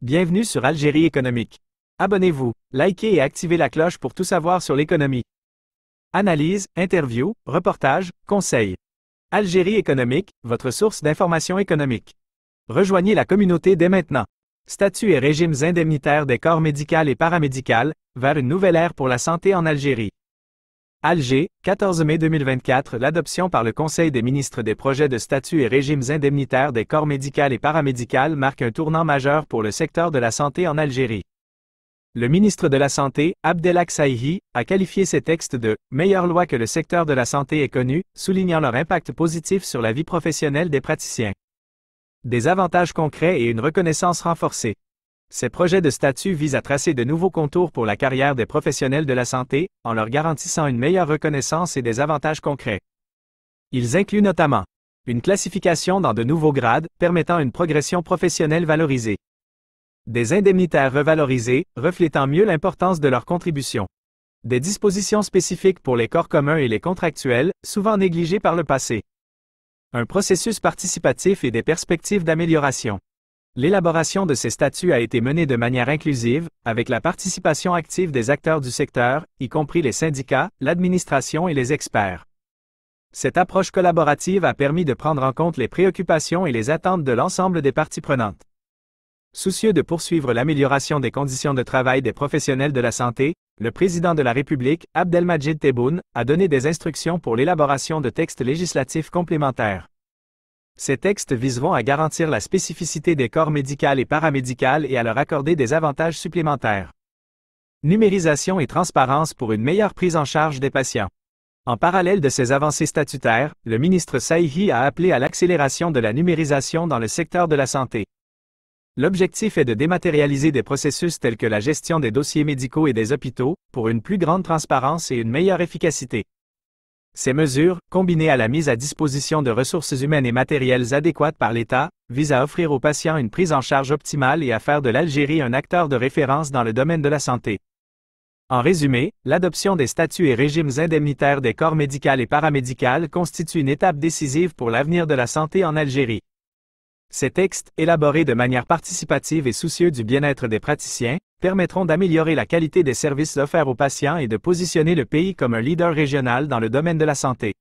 Bienvenue sur Algérie économique. Abonnez-vous, likez et activez la cloche pour tout savoir sur l'économie. Analyse, interview, reportage, conseils. Algérie économique, votre source d'information économique. Rejoignez la communauté dès maintenant. Statut et régimes indemnitaires des corps médical et paramédical, vers une nouvelle ère pour la santé en Algérie. Alger, 14 mai 2024. L'adoption par le Conseil des ministres des projets de statut et régimes indemnitaires des corps médical et paramédical marque un tournant majeur pour le secteur de la santé en Algérie. Le ministre de la Santé, Abdelhak Saïhi, a qualifié ces textes de « meilleure loi que le secteur de la santé ait connue », soulignant leur impact positif sur la vie professionnelle des praticiens. Des avantages concrets et une reconnaissance renforcée. Ces projets de statut visent à tracer de nouveaux contours pour la carrière des professionnels de la santé, en leur garantissant une meilleure reconnaissance et des avantages concrets. Ils incluent notamment une classification dans de nouveaux grades, permettant une progression professionnelle valorisée. Des indemnitaires revalorisés, reflétant mieux l'importance de leur contribution. Des dispositions spécifiques pour les corps communs et les contractuels, souvent négligés par le passé. Un processus participatif et des perspectives d'amélioration. L'élaboration de ces statuts a été menée de manière inclusive, avec la participation active des acteurs du secteur, y compris les syndicats, l'administration et les experts. Cette approche collaborative a permis de prendre en compte les préoccupations et les attentes de l'ensemble des parties prenantes. Soucieux de poursuivre l'amélioration des conditions de travail des professionnels de la santé, le président de la République, Abdelmadjid Tebboune, a donné des instructions pour l'élaboration de textes législatifs complémentaires. Ces textes viseront à garantir la spécificité des corps médical et paramédical et à leur accorder des avantages supplémentaires. Numérisation et transparence pour une meilleure prise en charge des patients. En parallèle de ces avancées statutaires, le ministre Saïhi a appelé à l'accélération de la numérisation dans le secteur de la santé. L'objectif est de dématérialiser des processus tels que la gestion des dossiers médicaux et des hôpitaux, pour une plus grande transparence et une meilleure efficacité. Ces mesures, combinées à la mise à disposition de ressources humaines et matérielles adéquates par l'État, visent à offrir aux patients une prise en charge optimale et à faire de l'Algérie un acteur de référence dans le domaine de la santé. En résumé, l'adoption des statuts et régimes indemnitaires des corps médical et paramédical constitue une étape décisive pour l'avenir de la santé en Algérie. Ces textes, élaborés de manière participative et soucieux du bien-être des praticiens, permettront d'améliorer la qualité des services offerts aux patients et de positionner le pays comme un leader régional dans le domaine de la santé.